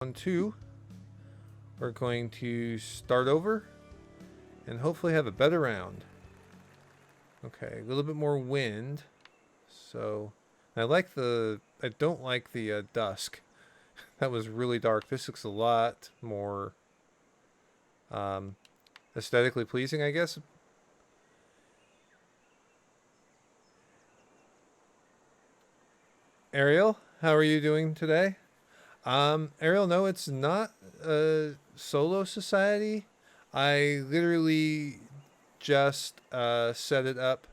Round two, we're going to start over and hopefully have a better round. Okay, a little bit more wind. So, I don't like the dusk. That was really dark. This looks a lot more aesthetically pleasing, I guess. Ariel, how are you doing today? Ariel, no, it's not a solo society. I literally just set it up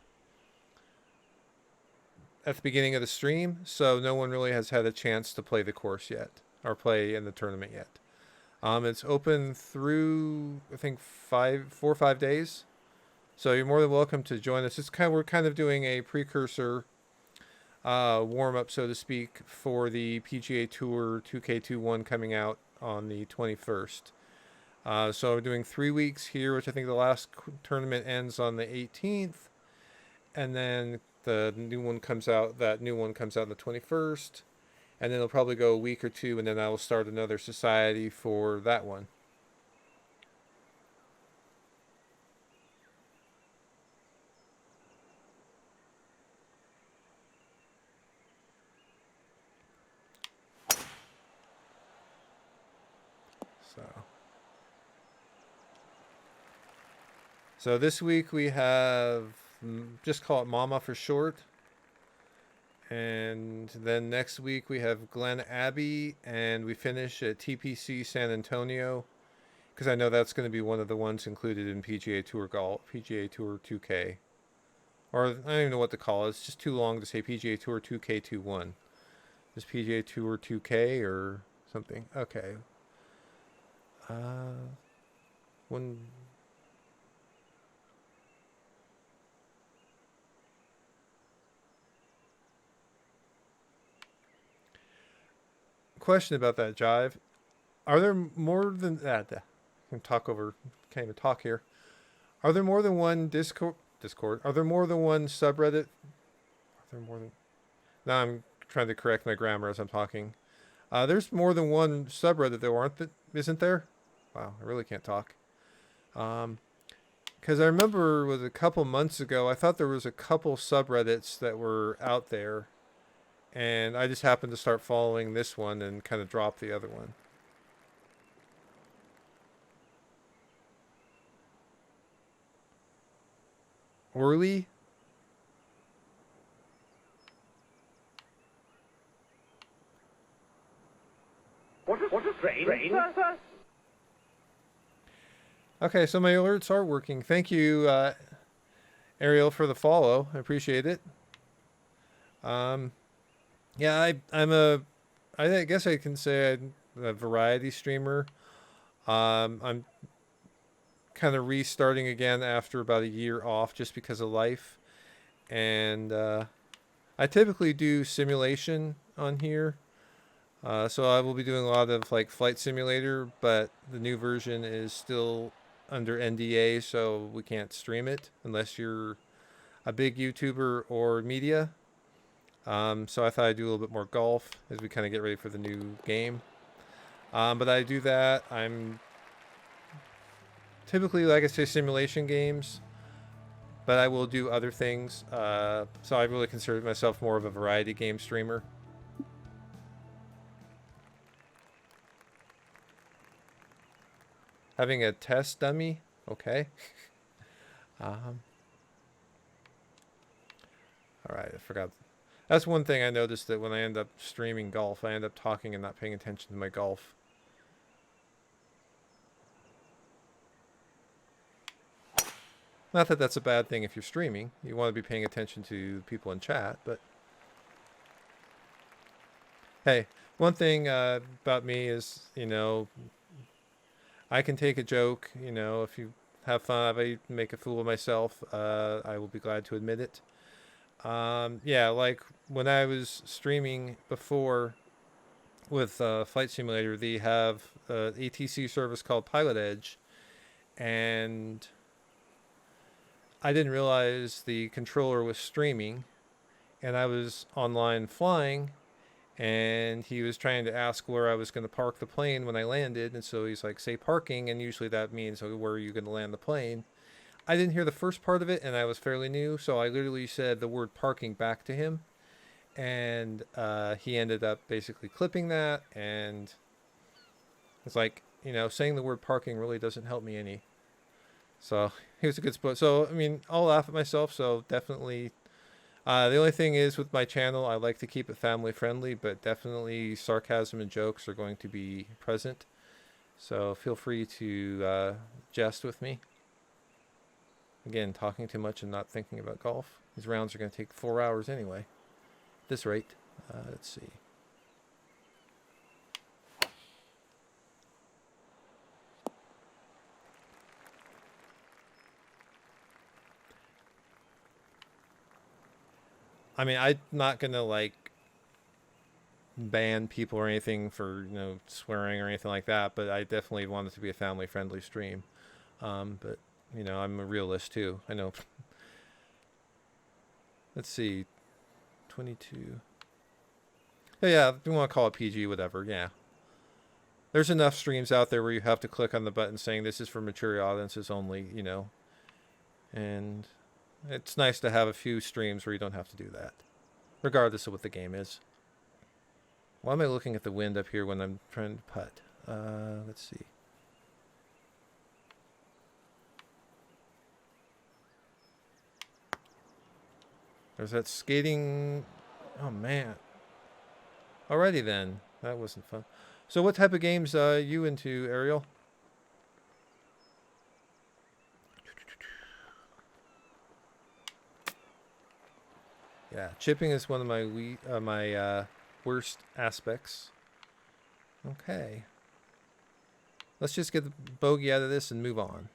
at the beginning of the stream, so no one really has had a chance to play the course yet or play in the tournament yet. It's open through I think 4 or 5 days, so you're more than welcome to join us. We're kind of doing a precursor warm up, so to speak, for the PGA Tour 2K21 coming out on the 21st. So we're doing 3 weeks here, which I think the last tournament ends on the 18th, and then the new one comes out. That new one comes out on the 21st, and then it'll probably go a week or two, and then I will start another society for that one. So this week we have, just call it Mama for short. And then next week we have Glen Abbey, and we finish at TPC San Antonio, because I know that's going to be one of the ones included in PGA Tour Golf, PGA Tour 2K. Or I don't even know what to call it. It's just too long to say PGA Tour 2K21. Is PGA Tour 2K or something? Okay. One. Question about that, Jive. Are there more than that? I can talk over. Can't even talk here. Are there more than one Discord? Are there more than one subreddit? Are there more than? Now I'm trying to correct my grammar as I'm talking. There's more than one subreddit, though, isn't there? Wow, I really can't talk. Because I remember it was a couple months ago, I thought there was a couple subreddits that were out there, and I just happened to start following this one and kind of drop the other one. Orly? What a strange sir. Okay, so my alerts are working. Thank you, Ariel, for the follow. I appreciate it. Yeah, I guess I can say I'm a variety streamer. I'm kind of restarting again after about a year off just because of life. And I typically do simulation on here. So I will be doing a lot of like Flight Simulator, but the new version is still under NDA, so we can't stream it unless you're a big YouTuber or media. So I thought I'd do a little bit more golf as we kind of get ready for the new game. But I do that. I'm typically, like I say, simulation games, but I will do other things. So I really consider myself more of a variety game streamer. Having a test dummy? Okay. All right, I forgot. That's one thing I noticed, that when I end up streaming golf, I end up talking and not paying attention to my golf. Not that that's a bad thing if you're streaming. You want to be paying attention to people in chat, but... Hey, one thing about me is, I can take a joke, if you have fun, if I make a fool of myself, I will be glad to admit it. Yeah, like when I was streaming before with Flight Simulator, they have an ATC service called Pilot Edge, and I didn't realize the controller was streaming, and I was online flying, and he was trying to ask where I was going to park the plane when I landed, and so he's like, say parking, and usually that means, oh, where are you going to land the plane? I didn't hear the first part of it, and I was fairly new, so I literally said the word parking back to him, and he ended up basically clipping that, and it's like, you know, saying the word parking really doesn't help me any. So he was a good sport. So I mean, I'll laugh at myself. So definitely, the only thing is with my channel, I like to keep it family friendly, but definitely sarcasm and jokes are going to be present. So feel free to jest with me. Again, talking too much and not thinking about golf. These rounds are going to take 4 hours anyway. At this rate, let's see. I mean, I'm not gonna like ban people or anything for, you know, swearing or anything like that, but I definitely want it to be a family friendly stream. But you know, I'm a realist too. I know. Let's see, 22. Oh, yeah, if you want to call it PG, whatever. Yeah, there's enough streams out there where you have to click on the button saying this is for mature audiences only. You know, and it's nice to have a few streams where you don't have to do that, regardless of what the game is. Why am I looking at the wind up here when I'm trying to putt? Let's see. There's that skating. Oh, man. Alrighty then. That wasn't fun. So what type of games you into, Ariel? Yeah, chipping is one of my worst aspects. Okay. Let's just get the bogey out of this and move on.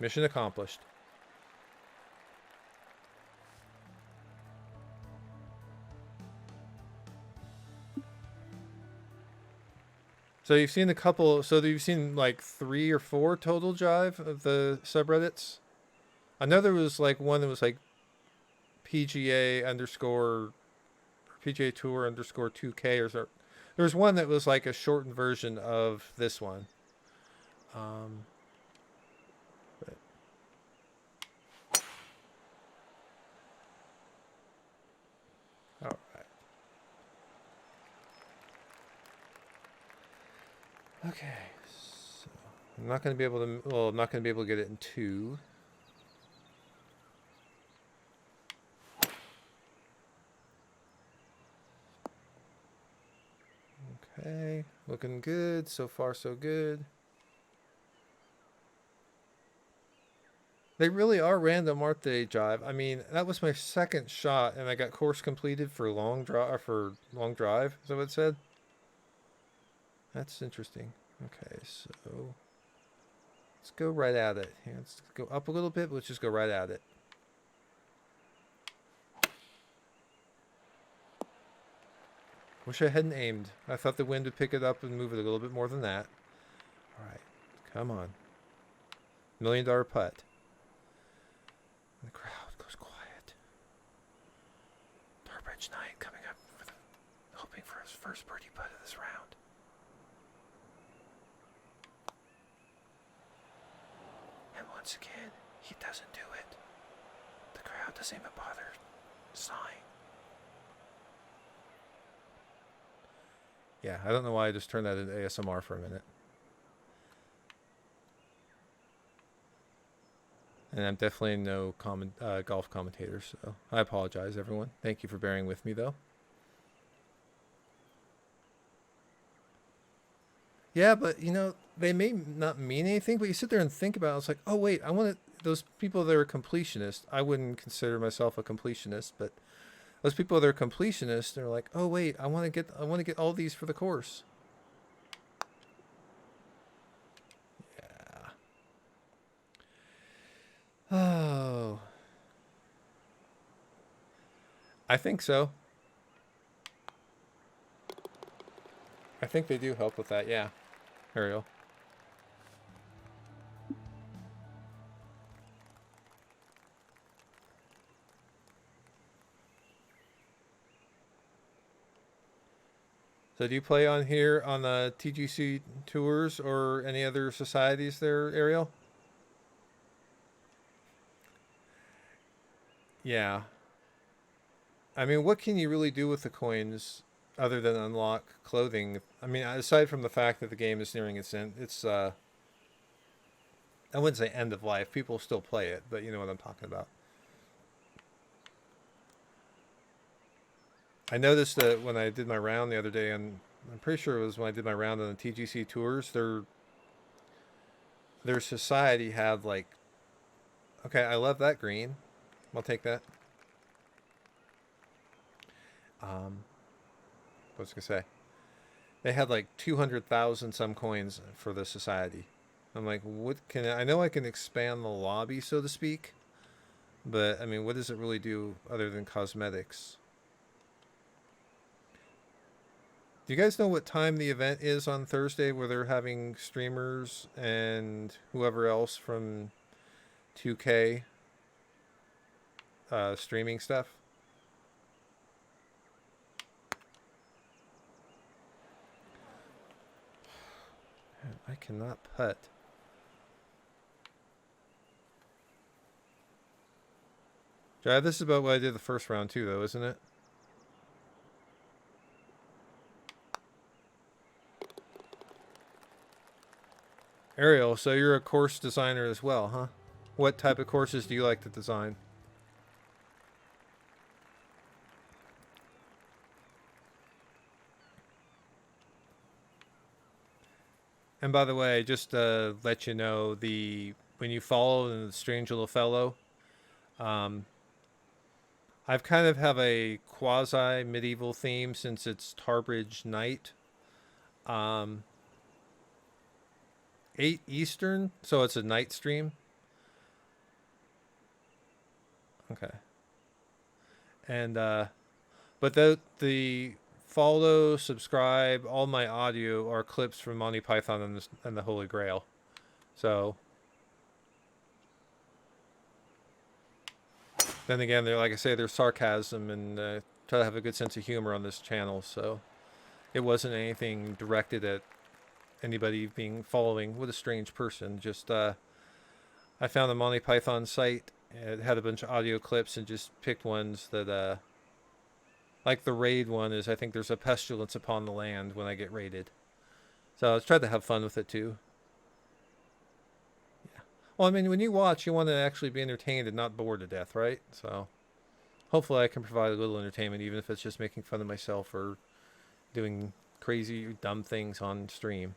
Mission accomplished. So you've seen a couple, so you've seen like 3 or 4 total jive of the subreddits? I know there was like one that was like PGA underscore PGA Tour underscore 2K or so. There was one that was like a shortened version of this one. But all right. Okay. So I'm not going to be able to. Well, I'm not going to be able to get it in 2. Okay, looking good. So far, so good. They really are random, aren't they, Jive? I mean, that was my second shot, and I got course completed for long drive. Is that what it said? That's interesting. Okay, so let's go right at it. Yeah, let's go up a little bit, but let's just go right at it. Wish I hadn't aimed. I thought the wind would pick it up and move it a little bit more than that. All right, come on. $1 million putt. The crowd goes quiet. Darbridge Knight coming up with hoping for his first birdie putt of this round. And once again, he doesn't do it. The crowd doesn't even bother sighing. Yeah, I don't know why I just turned that into ASMR for a minute. And I'm definitely no golf commentator, so I apologize, everyone. Thank you for bearing with me, though. Yeah, but, you know, they may not mean anything, but you sit there and think about it. It's like, oh, wait, I want to... Those people that are completionists, I wouldn't consider myself a completionist, but those people that are completionists, they're like, oh, wait, I want to get all these for the course. Oh, I think so. I think they do help with that. Yeah, Ariel. So do you play on here on the TGC tours or any other societies there, Ariel? Yeah. I mean, what can you really do with the coins other than unlock clothing? I mean, aside from the fact that the game is nearing its end, it's I wouldn't say end of life. People still play it, but you know what I'm talking about. I noticed that when I did my round the other day, and I'm pretty sure it was when I did my round on the TGC tours, their society had like, okay, I love that green. I'll take that. What was I gonna say? They had like 200,000 some coins for the society. I'm like, what can I know? I can expand the lobby, so to speak, but I mean, what does it really do other than cosmetics? Do you guys know what time the event is on Thursday where they're having streamers and whoever else from 2K streaming stuff? Man, I cannot putt. This is about what I did the first round too, though, isn't it? Ariel, so you're a course designer as well, huh? What type of courses do you like to design? And by the way, just to let you know, the when you follow the strange little fellow, um, I've kind of have a quasi medieval theme since it's Tarbridge Night. Um, 8 Eastern, so it's a night stream. Okay. And but the follow, subscribe, all my audio are clips from Monty Python and the Holy Grail. So then again, they're like I say, there's sarcasm and try to have a good sense of humor on this channel. So it wasn't anything directed at anybody being following with a strange person. Just I found the Monty Python site. It had a bunch of audio clips and just picked ones that like the raid one is. I think there's a pestilence upon the land when I get raided. So I tried to have fun with it too. Yeah. Well, I mean, when you watch, you want to actually be entertained and not bored to death, right? So hopefully I can provide a little entertainment, even if it's just making fun of myself or doing crazy, dumb things on stream,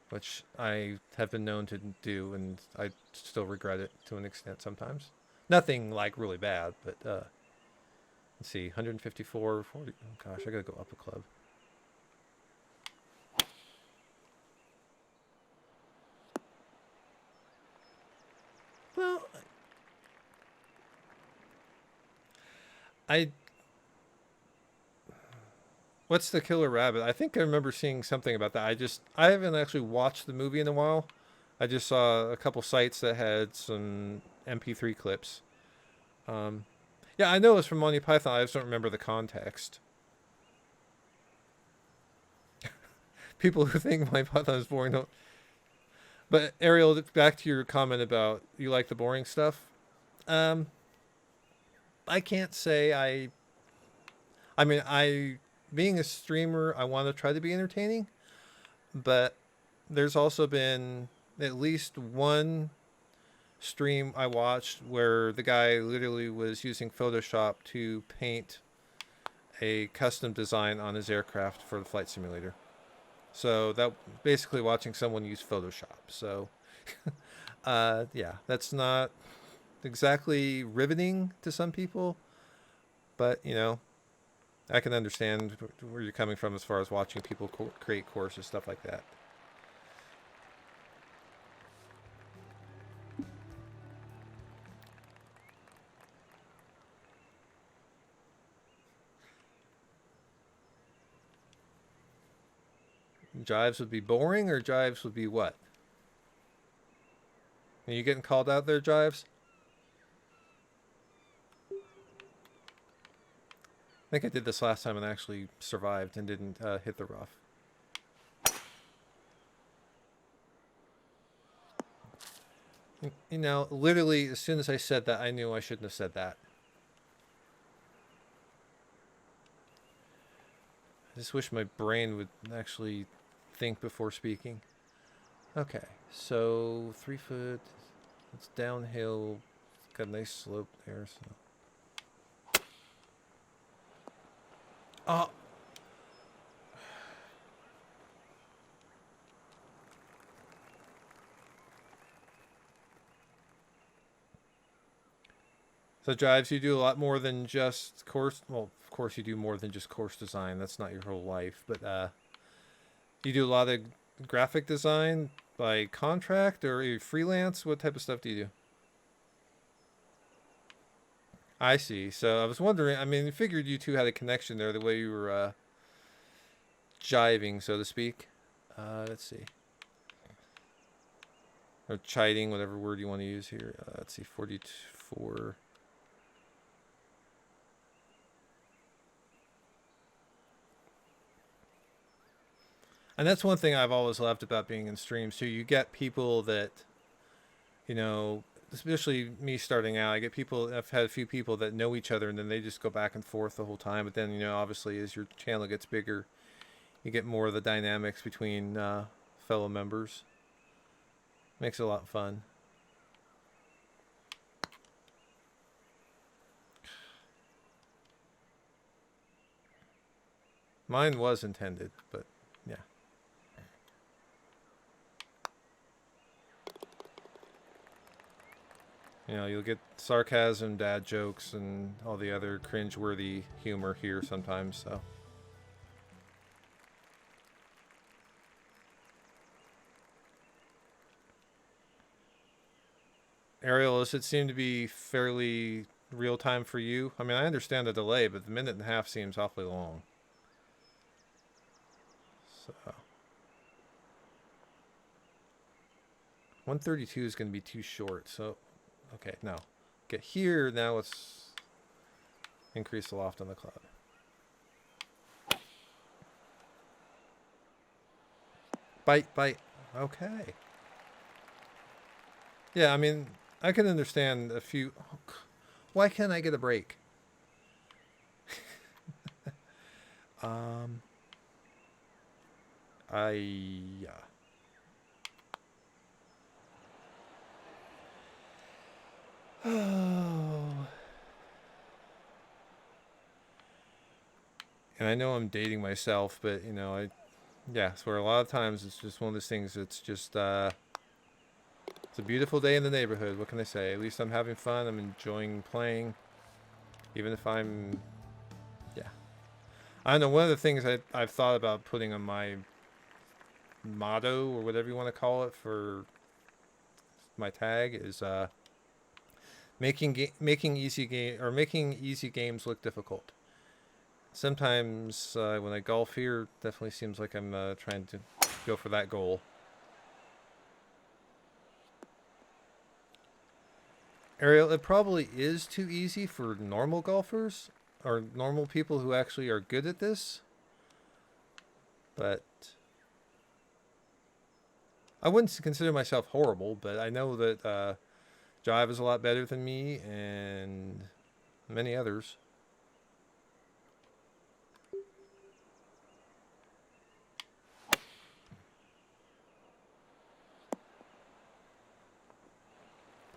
which I have been known to do, and I still regret it to an extent sometimes. Nothing like really bad, but let's see, 154, 40. Oh gosh, I gotta go up a club. Well, I what's the Killer Rabbit? I think I remember seeing something about that. I haven't actually watched the movie in a while. I just saw a couple sites that had some MP3 clips. Um, yeah, I know it's from Monty Python. I just don't remember the context. People who think Monty Python is boring don't. But Ariel, back to your comment about you like the boring stuff. Um, I can't say I. I mean, being a streamer, I want to try to be entertaining, but there's also been at least one stream I watched where the guy literally was using Photoshop to paint a custom design on his aircraft for the flight simulator. So that basically watching someone use Photoshop. So yeah, that's not exactly riveting to some people, but you know, I can understand where you're coming from as far as watching people create courses, stuff like that. Jives would be boring, or Jives would be what? Are you getting called out there, Jives? think I did this last time and actually survived and didn't hit the rough. You know, literally, as soon as I said that, I knew I shouldn't have said that. I just wish my brain would actually think before speaking. Okay, so 3 foot. It's downhill. It's got a nice slope there. So. Oh. So drives, you do a lot more than just course. Well, of course you do more than just course design. That's not your whole life, but you do a lot of graphic design by contract or you freelance. What type of stuff do you do? I see. So I was wondering. I mean, I figured you two had a connection there, the way you were jiving, so to speak. Let's see. Or chiding, whatever word you want to use here. Let's see, 44. And that's one thing I've always loved about being in streams too. You get people that, you know, especially me starting out, I get people, I've had a few people that know each other and then they just go back and forth the whole time. But then, you know, obviously as your channel gets bigger, you get more of the dynamics between fellow members. Makes it a lot of fun. Mine was intended, but yeah. You know, you'll get sarcasm, dad jokes, and all the other cringe-worthy humor here sometimes, so. Ariel, does it seem to be fairly real time for you? I mean, I understand the delay, but the minute and a half seems awfully long. So. 132 is going to be too short, so. Okay, no. Get here, now let's increase the loft on the club. Bite, bite. Okay. Yeah, I mean, I can understand a few. Oh, why can't I get a break? Yeah. Oh. And I know I'm dating myself, but you know, yeah, so a lot of times it's just one of those things. It's just it's a beautiful day in the neighborhood. What can I say? At least I'm having fun. I'm enjoying playing, even if I'm, yeah. I don't know. One of the things I've thought about putting on my motto or whatever you want to call it for my tag is making easy games look difficult. Sometimes when I golf here, definitely seems like I'm trying to go for that goal. Ariel, it probably is too easy for normal golfers or normal people who actually are good at this. But I wouldn't consider myself horrible, but I know that Jive is a lot better than me and many others.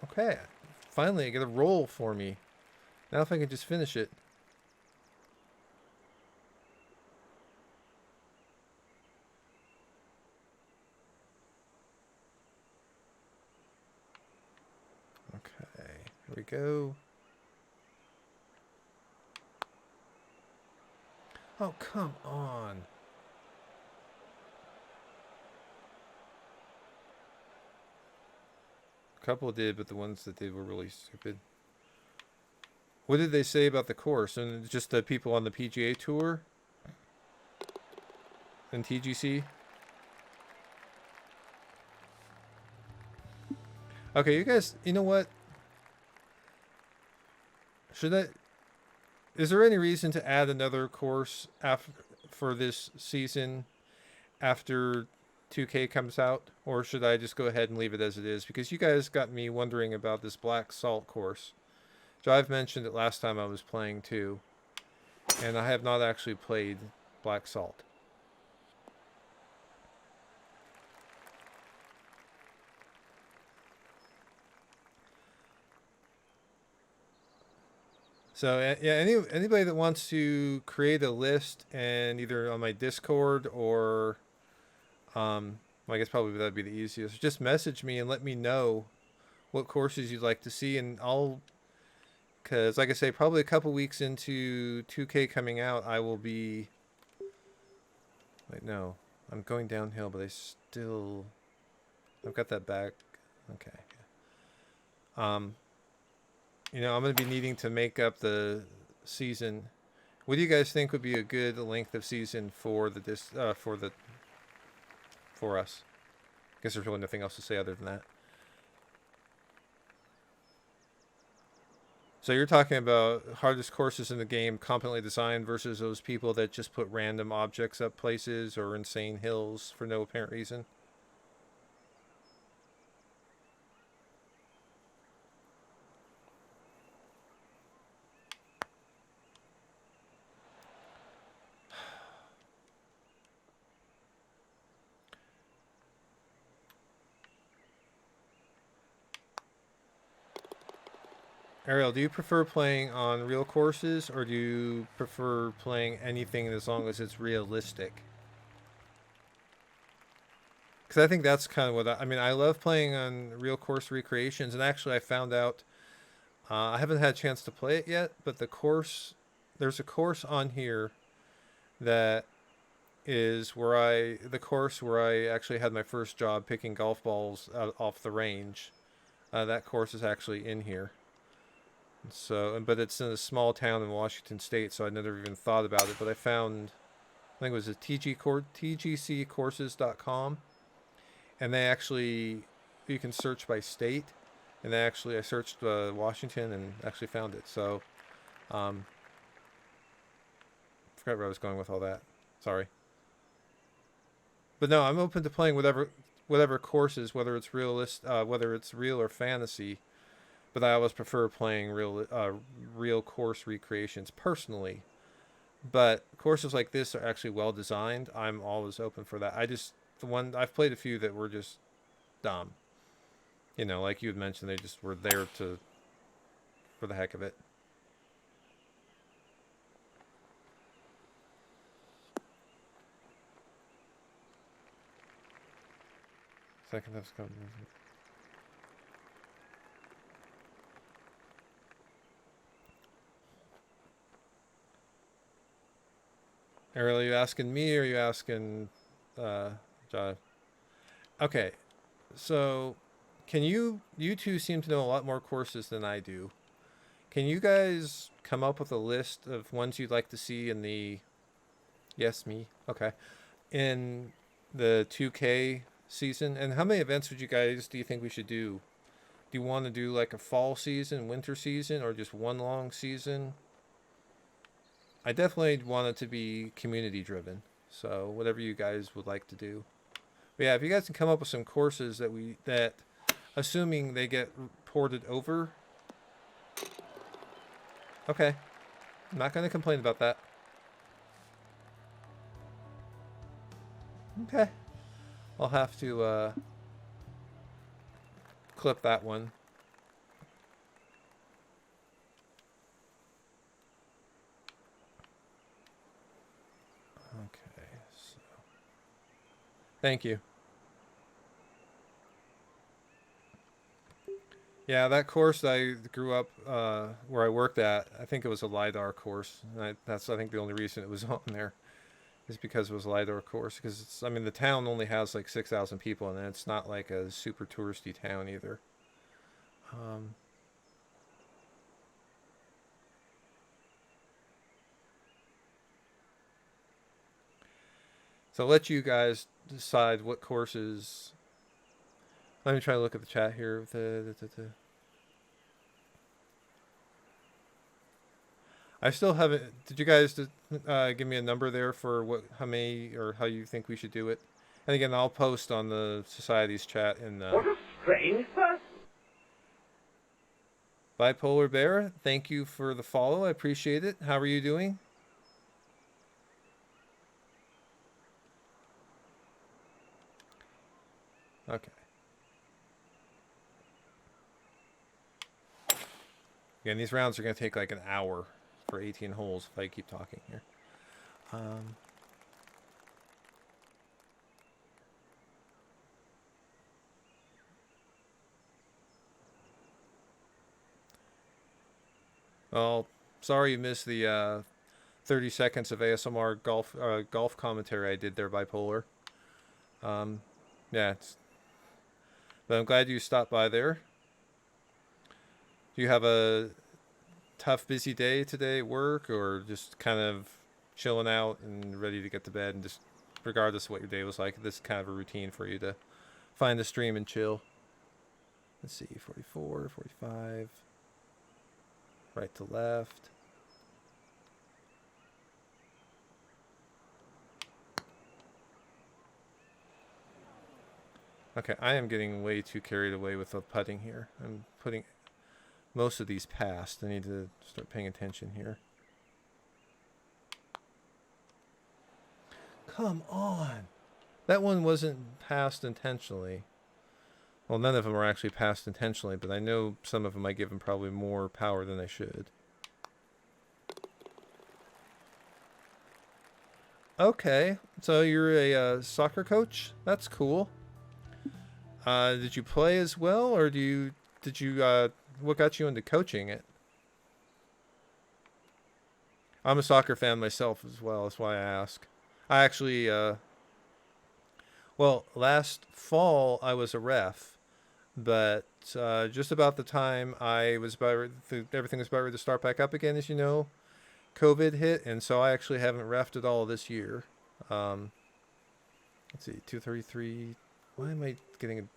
Okay, finally I get a roll for me. Now if I can just finish it. Okay, here we go. Oh, come on. A couple did, but the ones that did were really stupid. What did they say about the course? And just the people on the PGA Tour and TGC? Okay, you guys, you know what? Should I... is there any reason to add another course for this season after 2K comes out, or should I just go ahead and leave it as it is? Because you guys got me wondering about this Black Salt course. So I've mentioned it last time I was playing too, and I have not actually played Black Salt. So yeah, anybody that wants to create a list and either on my Discord or well, I guess probably that'd be the easiest. Just message me and let me know what courses you'd like to see, and I'll, because like I say, probably a couple weeks into 2K coming out, I will be. Wait, no, I'm going downhill, but I've got that back. Okay. Um, I'm going to be needing to make up the season. What do you guys think would be a good length of season for for us? I guess there's really nothing else to say other than that. So you're talking about hardest courses in the game, competently designed, versus those people that just put random objects up places or insane hills for no apparent reason. Ariel, do you prefer playing on real courses, or do you prefer playing anything as long as it's realistic? Because I think that's kind of what I mean. I love playing on real course recreations, and actually, I found out I haven't had a chance to play it yet, but there's a course on here that is the course where I actually had my first job picking golf balls off the range. That course is actually in here. So, but it's in a small town in Washington State, so I never even thought about it. But I found, I think it was a tgccourses.com, and they actually, you can search by state, and I searched Washington and actually found it. So, forgot where I was going with all that. Sorry. But no, I'm open to playing whatever courses, whether it's whether it's real or fantasy. But I always prefer playing real course recreations personally. But courses like this are actually well designed. I'm always open for that. I've played a few that were just dumb. Like you had mentioned, they just were there for the heck of it. Second half's coming. Ariel, are you asking me or are you asking John? Okay, so can you two seem to know a lot more courses than I do. Can you guys come up with a list of ones you'd like to see in the yes me okay in the 2K season? And how many events do you think we should do? Do you want to do like a fall season, winter season, or just one long season? I definitely want it to be community driven. So whatever you guys would like to do. But yeah, if you guys can come up with some courses that assuming they get ported over. Okay. I'm not going to complain about that. Okay. I'll have to clip that one. Okay, so thank you. Yeah, that course I grew up where I worked at, I think it was a LiDAR course. That's I think the only reason it was on there is because it was a LiDAR course. Because the town only has like 6,000 people, and it's not like a super touristy town either. So I'll let you guys decide what courses. Let me try to look at the chat here. I still haven't. Did you guys give me a number there for how many or how you think we should do it? And again, I'll post on the society's chat in What a strange person. Bipolar Bear. Thank you for the follow. I appreciate it. How are you doing? Okay. Again, these rounds are going to take like an hour for 18 holes if I keep talking here. Well, sorry you missed the 30 seconds of ASMR golf commentary I did there, Bipolar. Yeah, but I'm glad you stopped by there. Do you have a tough, busy day today at work, or just kind of chilling out and ready to get to bed, and just regardless of what your day was like, this is kind of a routine for you to find the stream and chill? Let's see, 44, 45, right to left. Okay, I am getting way too carried away with the putting here. I'm putting most of these past. I need to start paying attention here. Come on. That one wasn't passed intentionally. Well, none of them are actually passed intentionally, but I know some of them I give them probably more power than I should. Okay, so you're a soccer coach? That's cool. Did you play as well, or did you what got you into coaching it? I'm a soccer fan myself as well. That's why I ask. I actually, well, last fall I was a ref, but just about the time I was everything was about ready to start back up again, as you know, COVID hit, and so I actually haven't refed at all this year. Let's see, 233. Why am I getting a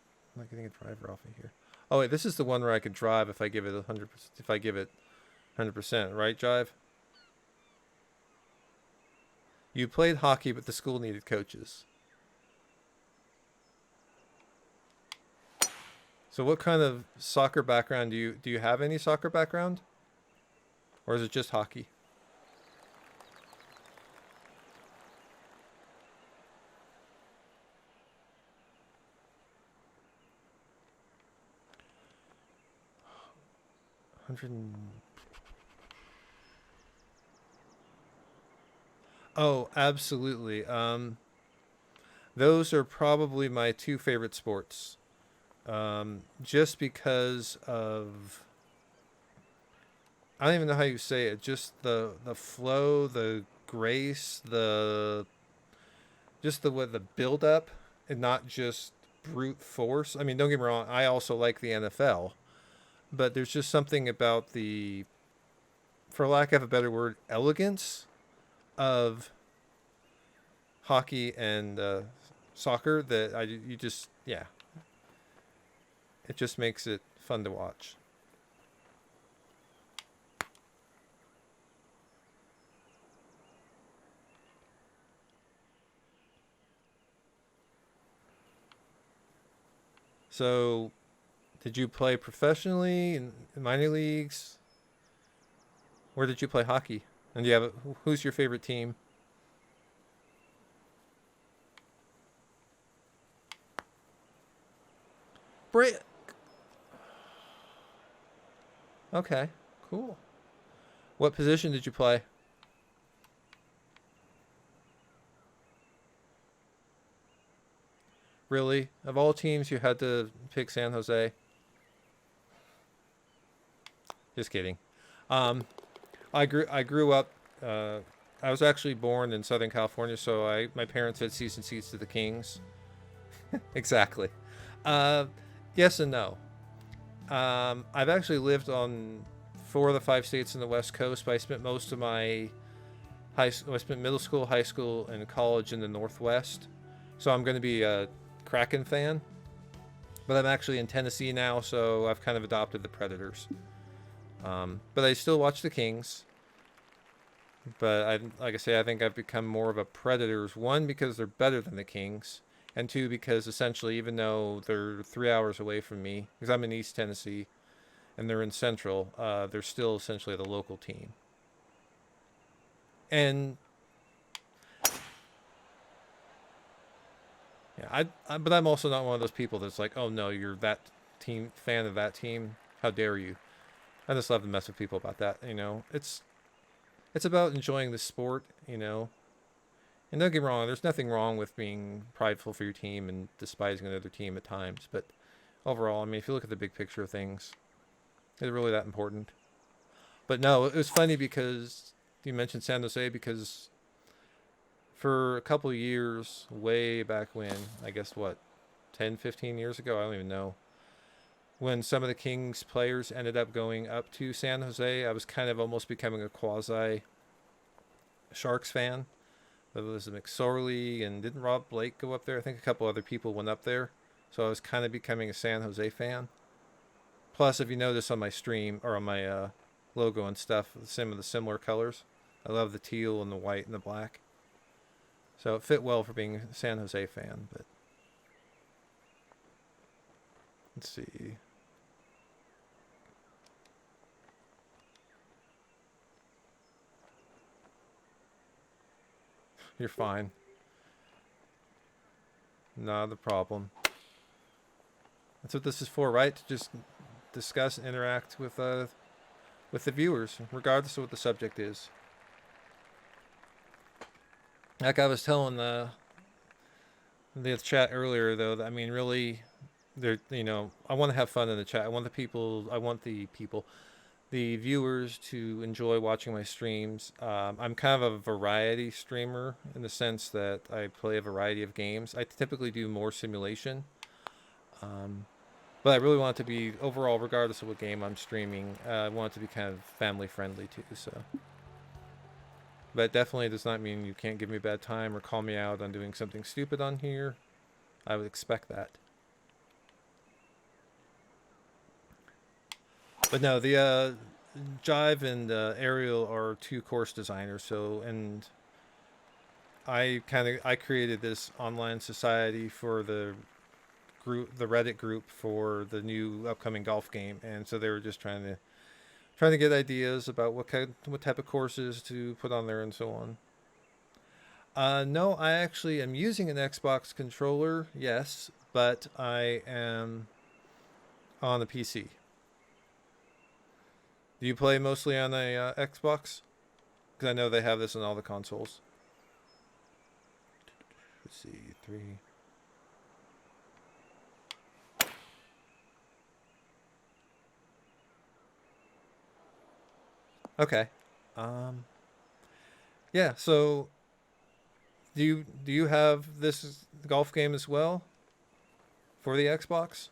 driver off of here? Oh wait, this is the one where I can drive if I give it 100%. If I give it 100%, right, Jive? You played hockey, but the school needed coaches. So, what kind of soccer background do you have? Any soccer background, or is it just hockey? Oh, absolutely. Those are probably my two favorite sports. Just because of, I don't even know how you say it. Just the flow, the grace, the build up, and not just brute force. I mean, don't get me wrong. I also like the NFL, but there's just something about the, for lack of a better word, elegance of hockey and soccer that you just, yeah, it just makes it fun to watch. So, did you play professionally in minor leagues? Where did you play hockey? And do you have who's your favorite team? Bra- Okay, cool. What position did you play? Really? Of all teams, you had to pick San Jose? Just kidding. Um, I grew up. I was actually born in Southern California, so my parents had season seats to the Kings. Exactly. Uh, yes and no. I've actually lived on four of the five states in the West Coast, but I spent most of my I spent middle school, high school, and college in the Northwest. So I'm going to be a Kraken fan. But I'm actually in Tennessee now, so I've kind of adopted the Predators. But I still watch the Kings. But like I say, I think I've become more of a Predators. One, because they're better than the Kings, and two, because essentially, even though they're 3 hours away from me, because I'm in East Tennessee and they're in Central, they're still essentially the local team. And yeah, but I'm also not one of those people that's like, oh no, you're that team fan of that team. How dare you? I just love to mess with people about that. It's about enjoying the sport. And don't get me wrong, there's nothing wrong with being prideful for your team and despising another team at times. But overall, I mean, if you look at the big picture of things, is it really that important? But no, it was funny because you mentioned San Jose, because for a couple of years, way back when, I guess what, 10, 15 years ago, I don't even know, when some of the Kings players ended up going up to San Jose, I was kind of almost becoming a quasi Sharks fan. It was McSorley, and didn't Rob Blake go up there? I think a couple other people went up there. So I was kind of becoming a San Jose fan. Plus, if you notice on my stream, or on my logo and stuff, some of the similar colors. I love the teal and the white and the black. So it fit well for being a San Jose fan. But let's see. You're fine. Not a problem. That's what this is for, right? To just discuss and interact with the viewers, regardless of what the subject is. Like I was telling the chat earlier, though, that, I mean, really, I want to have fun in the chat. I want the viewers to enjoy watching my streams. I'm kind of a variety streamer in the sense that I play a variety of games. I typically do more simulation. But I really want it to be, overall, regardless of what game I'm streaming, I want it to be kind of family friendly too. So, but it definitely does not mean you can't give me a bad time or call me out on doing something stupid on here. I would expect that. But no, the Jive and Ariel are two course designers. So, and I created this online society for the Reddit group for the new upcoming golf game, and so they were just trying to get ideas about what type of courses to put on there and so on. No, I actually am using an Xbox controller, yes, but I am on a PC. Do you play mostly on a Xbox? Because I know they have this on all the consoles. Let's see, 3. Okay. Yeah, so do you have this golf game as well for the Xbox?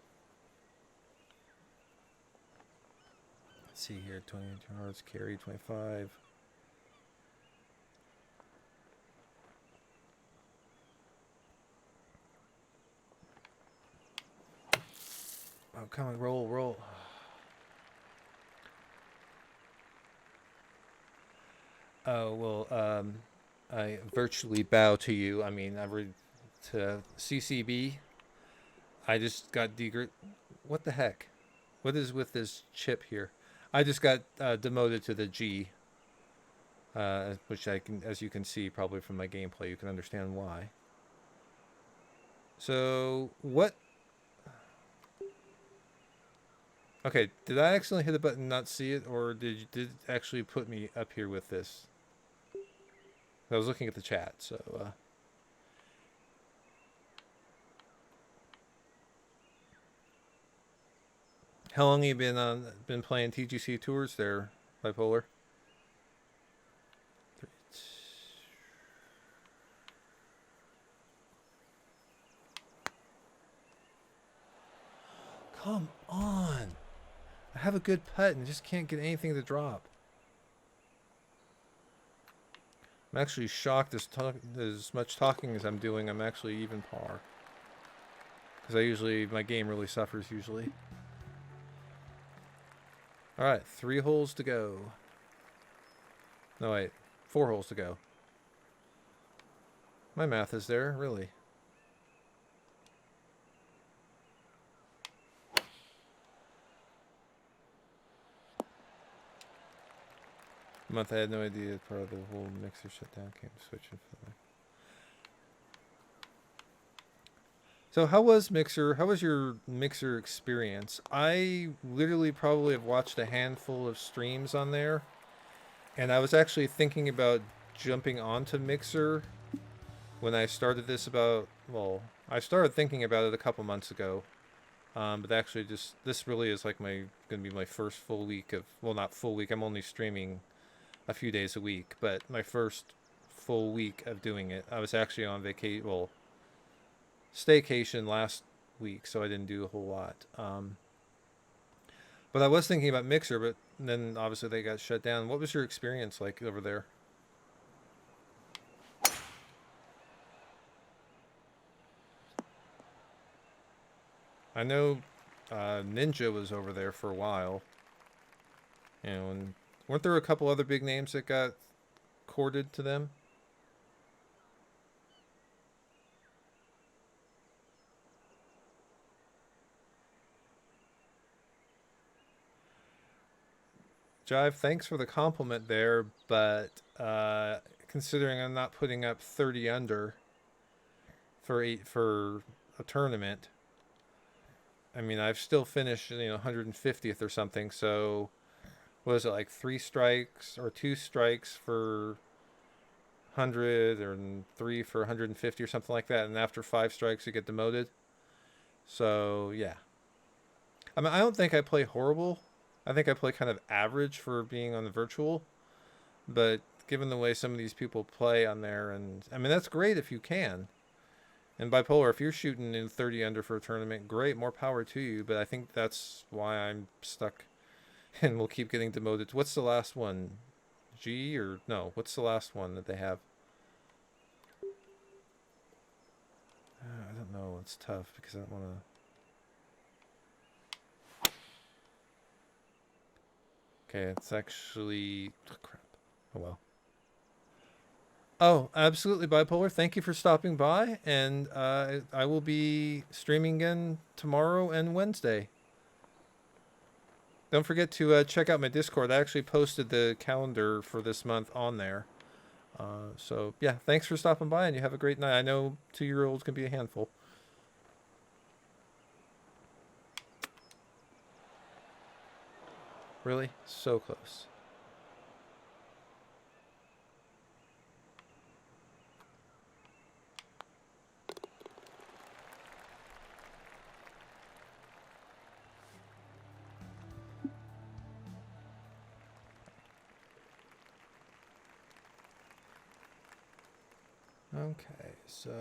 Let's see here, 20 yards, carry 25. Oh, come on, roll. Oh, well, I virtually bow to you. I mean, to CCB. I just got What the heck? What is with this chip here? I just got demoted to the G, which as you can see probably from my gameplay, you can understand why. So what? Okay, did I accidentally hit a button and not see it, or did it actually put me up here with this? I was looking at the chat, so how long have you been playing TGC tours there, Bipolar? Come on! I have a good putt and just can't get anything to drop. I'm actually shocked as much talking as I'm doing, I'm actually even par. Because my game really suffers usually. Alright, 3 holes to go. No, wait. 4 holes to go. My math is there, really. A month I had no idea part of the whole mixer shutdown came switching for me. So how was your mixer experience? I literally probably have watched a handful of streams on there, and I was actually thinking about jumping onto Mixer when I started this I started thinking about it a couple months ago. But actually this really is like gonna be my first full week of, well, not full week, I'm only streaming a few days a week, but my first full week of doing it. I was actually on staycation last week, so I didn't do a whole lot. But I was thinking about Mixer, but then obviously they got shut down. What was your experience like over there? I know Ninja was over there for a while. You know, and weren't there a couple other big names that got courted to them? Jive, thanks for the compliment there, but considering I'm not putting up 30 under for a tournament, I mean, I've still finished, 150th or something. So, what is it, like 3 strikes or 2 strikes for 100 or 3 for 150 or something like that? And after 5 strikes, you get demoted. So, yeah. I mean, I don't think I play horrible. I think I play kind of average for being on the virtual. But given the way some of these people play on there, and I mean, that's great if you can. And bipolar, if you're shooting in 30 under for a tournament, great, more power to you. But I think that's why I'm stuck and we'll keep getting demoted. What's the last one? G or no? What's the last one that they have? I don't know. It's tough because I don't want to. Okay, it's actually. Oh, crap. Oh well. Oh, absolutely, bipolar. Thank you for stopping by, and I will be streaming again tomorrow and Wednesday. Don't forget to check out my Discord. I actually posted the calendar for this month on there. So, yeah, thanks for stopping by, and you have a great night. I know 2-year-olds can be a handful. Really? So close. Okay, so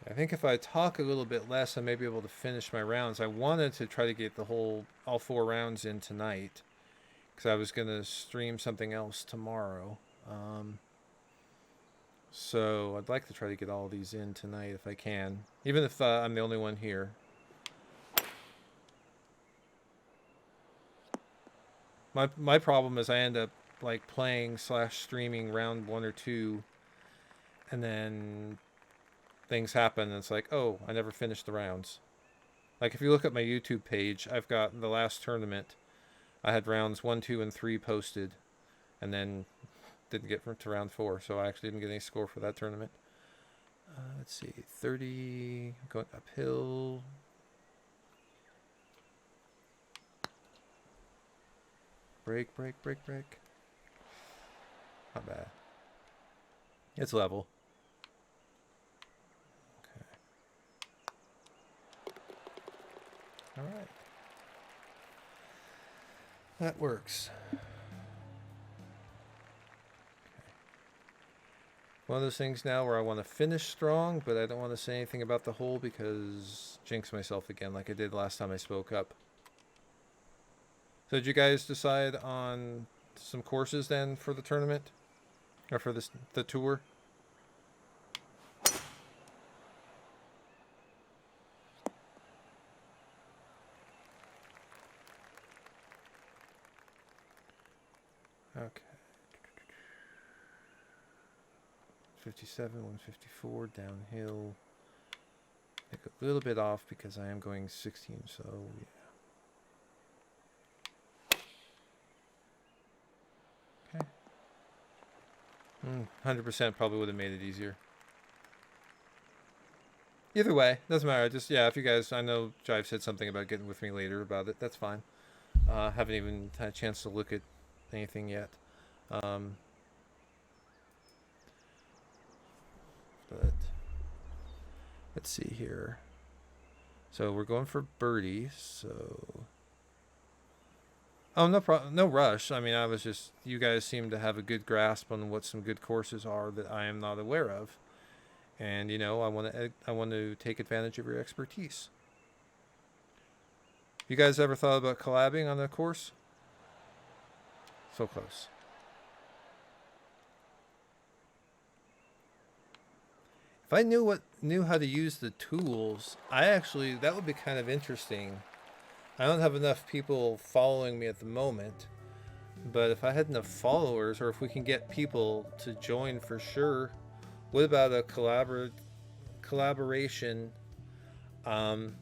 I think if I talk a little bit less, I may be able to finish my rounds. I wanted to try to get all 4 rounds in tonight, because I was going to stream something else tomorrow. So I'd like to try to get all these in tonight if I can, even if I'm the only one here. My problem is I end up like playing / streaming round 1 or 2, and then things happen and it's like, oh, I never finished the rounds. Like if you look at my YouTube page, I've got the last tournament, I had rounds 1, 2, and 3 posted, and then didn't get to round 4, so I actually didn't get any score for that tournament. Let's see, 30, going uphill. Break. Not bad. It's level. Okay. All right. That works. Okay. One of those things now where I want to finish strong, but I don't want to say anything about the hole because jinx myself again like I did last time I spoke up. So did you guys decide on some courses then for the tournament? Or for the tour? Okay. 57, 154 downhill. Pick a little bit off because I am going 16, so yeah. Okay. 100% probably would have made it easier. Either way, doesn't matter. Just, yeah, if you guys, I know Jive said something about getting with me later about it. That's fine. Haven't even had a chance to look at anything yet. But let's see here. So we're going for birdie. So, oh, no problem, no rush. I mean, I was just, you guys seem to have a good grasp on what some good courses are that I am not aware of, and you know, I want to take advantage of your expertise. You guys ever thought about collabing on a course? So close. If I knew how to use the tools, that would be kind of interesting. I don't have enough people following me at the moment, but if I had enough followers, or if we can get people to join for sure, what about a collaboration? And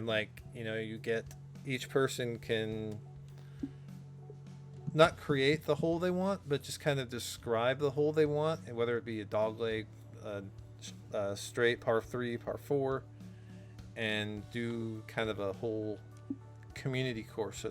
like, you know, you get, each person can not create the hole they want, but just kind of describe the hole they want, and whether it be a dogleg, straight par 3, par 4, and do kind of a whole community course, so